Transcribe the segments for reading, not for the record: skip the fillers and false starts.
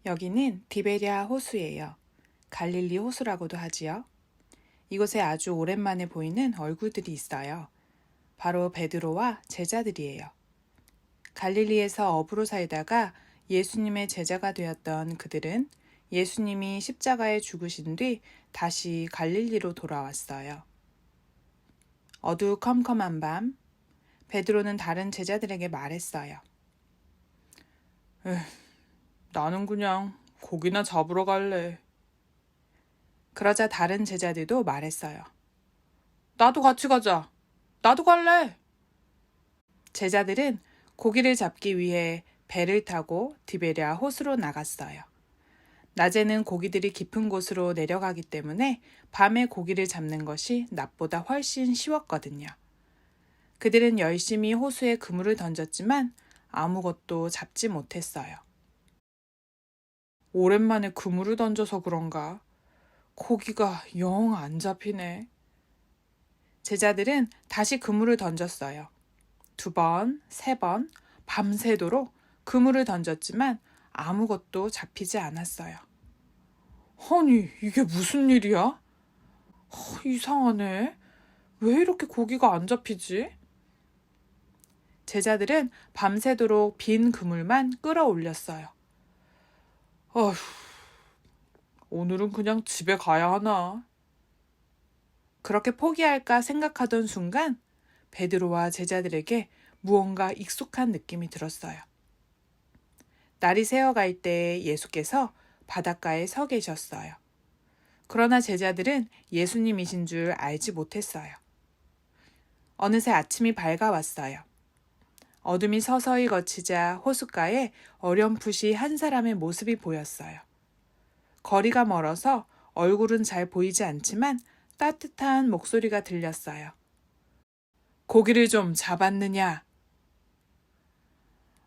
여기는 디베랴 호수예요. 갈릴리 호수라고도 하지요. 이곳에 아주 오랜만에 보이는 얼굴들이 있어요. 바로 베드로와 제자들이에요. 갈릴리에서 어부로 살다가 예수님의 제자가 되었던 그들은 예수님이 십자가에 죽으신 뒤 다시 갈릴리로 돌아왔어요. 어두컴컴한 밤, 베드로는 다른 제자들에게 말했어요. 나는 그냥 고기나 잡으러 갈래. 그러자 다른 제자들도 말했어요. 나도 같이 가자. 나도 갈래. 제자들은 고기를 잡기 위해 배를 타고 디베랴 호수로 나갔어요. 낮에는 고기들이 깊은 곳으로 내려가기 때문에 밤에 고기를 잡는 것이 낮보다 훨씬 쉬웠거든요. 그들은 열심히 호수에 그물을 던졌지만 아무것도 잡지 못했어요. 오랜만에 그물을 던져서 그런가? 고기가 영 안 잡히네. 제자들은 다시 그물을 던졌어요. 2번, 3번, 밤새도록 그물을 던졌지만 아무것도 잡히지 않았어요. 아니, 이게 무슨 일이야? 이상하네. 왜 이렇게 고기가 안 잡히지? 제자들은 밤새도록 빈 그물만 끌어올렸어요. 어휴, 오늘은 그냥 집에 가야 하나? 그렇게 포기할까 생각하던 순간 베드로와 제자들에게 무언가 익숙한 느낌이 들었어요. 날이 새어갈 때 예수께서 바닷가에 서 계셨어요. 그러나 제자들은 예수님이신 줄 알지 못했어요. 어느새 아침이 밝아왔어요. 어둠이 서서히 걷히자 호숫가에 어렴풋이 한 사람의 모습이 보였어요. 거리가 멀어서 얼굴은 잘 보이지 않지만 따뜻한 목소리가 들렸어요. 고기를 좀 잡았느냐?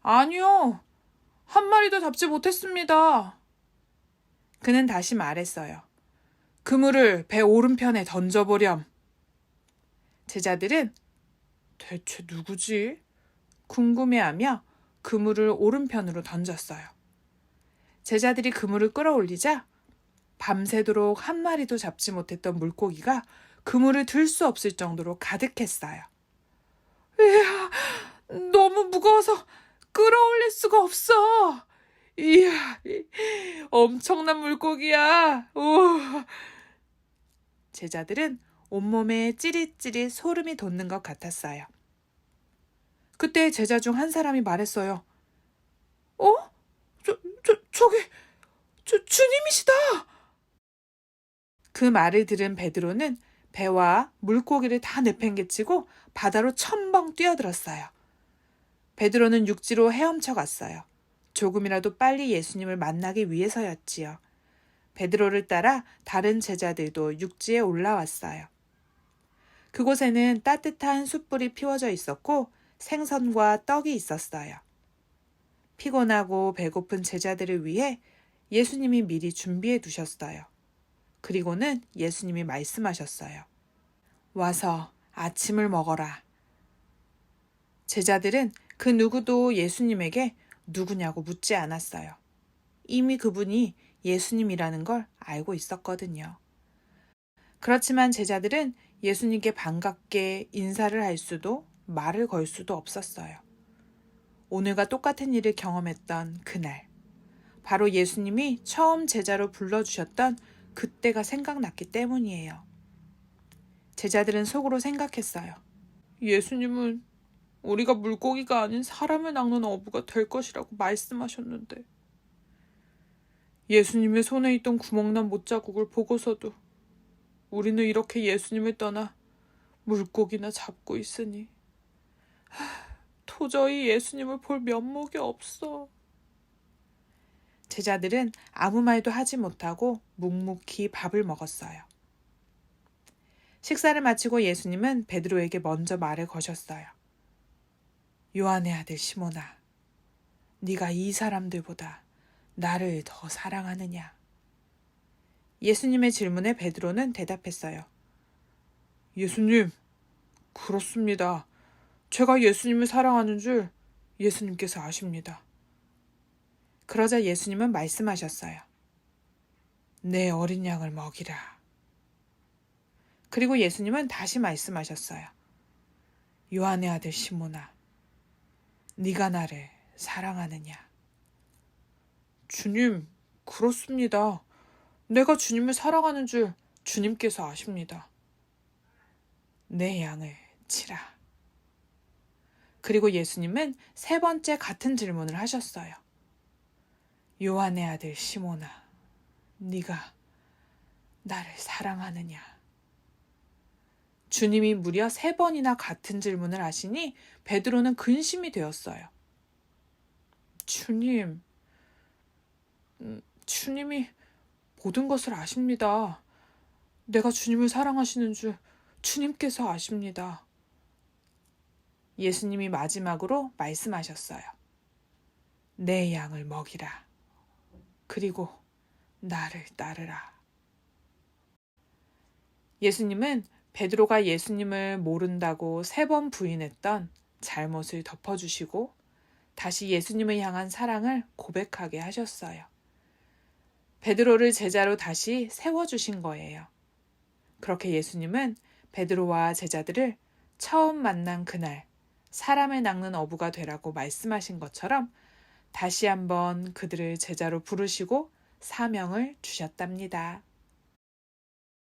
아니요. 한 마리도 잡지 못했습니다. 그는 다시 말했어요. 그물을 배 오른편에 던져보렴. 제자들은 대체 누구지? 궁금해하며 그물을 오른편으로 던졌어요. 제자들이 그물을 끌어올리자 밤새도록 한 마리도 잡지 못했던 물고기가 그물을 들 수 없을 정도로 가득했어요. 이야, 너무 무거워서 끌어올릴 수가 없어. 이야, 엄청난 물고기야. 오. 제자들은 온몸에 찌릿찌릿 소름이 돋는 것 같았어요. 그때 제자 중 한 사람이 말했어요. 저기, 주님이시다. 그 말을 들은 베드로는 배와 물고기를 다 내팽개치고 바다로 첨벙 뛰어들었어요. 베드로는 육지로 헤엄쳐 갔어요. 조금이라도 빨리 예수님을 만나기 위해서였지요. 베드로를 따라 다른 제자들도 육지에 올라왔어요. 그곳에는 따뜻한 숯불이 피워져 있었고 생선과 떡이 있었어요. 피곤하고 배고픈 제자들을 위해 예수님이 미리 준비해 두셨어요. 그리고는 예수님이 말씀하셨어요. 와서 아침을 먹어라. 제자들은 그 누구도 예수님에게 누구냐고 묻지 않았어요. 이미 그분이 예수님이라는 걸 알고 있었거든요. 그렇지만 제자들은 예수님께 반갑게 인사를 할 수도 말을 걸 수도 없었어요. 오늘과 똑같은 일을 경험했던 그날, 바로 예수님이 처음 제자로 불러주셨던 그때가 생각났기 때문이에요. 제자들은 속으로 생각했어요. 예수님은 우리가 물고기가 아닌 사람을 낚는 어부가 될 것이라고 말씀하셨는데 예수님의 손에 있던 구멍난 못자국을 보고서도 우리는 이렇게 예수님을 떠나 물고기나 잡고 있으니 도저히 예수님을 볼 면목이 없어. 제자들은 아무 말도 하지 못하고 묵묵히 밥을 먹었어요. 식사를 마치고 예수님은 베드로에게 먼저 말을 거셨어요. 요한의 아들 시몬아, 네가 이 사람들보다 나를 더 사랑하느냐? 예수님의 질문에 베드로는 대답했어요. 예수님, 그렇습니다. 제가 예수님을 사랑하는 줄 예수님께서 아십니다. 그러자 예수님은 말씀하셨어요. 내 어린 양을 먹이라. 그리고 예수님은 다시 말씀하셨어요. 요한의 아들 시몬아, 네가 나를 사랑하느냐? 주님, 그렇습니다. 내가 주님을 사랑하는 줄 주님께서 아십니다. 내 양을 치라. 그리고 예수님은 세 번째 같은 질문을 하셨어요. 요한의 아들 시몬아, 네가 나를 사랑하느냐? 주님이 무려 3번이나 같은 질문을 하시니 베드로는 근심이 되었어요. 주님이 모든 것을 아십니다. 내가 주님을 사랑하시는 줄 주님께서 아십니다. 예수님이 마지막으로 말씀하셨어요. 내 양을 먹이라. 그리고 나를 따르라. 예수님은 베드로가 예수님을 모른다고 3번 부인했던 잘못을 덮어주시고 다시 예수님을 향한 사랑을 고백하게 하셨어요. 베드로를 제자로 다시 세워주신 거예요. 그렇게 예수님은 베드로와 제자들을 처음 만난 그날 사람을 낚는 어부가 되라고 말씀하신 것처럼 다시 한번 그들을 제자로 부르시고 사명을 주셨답니다.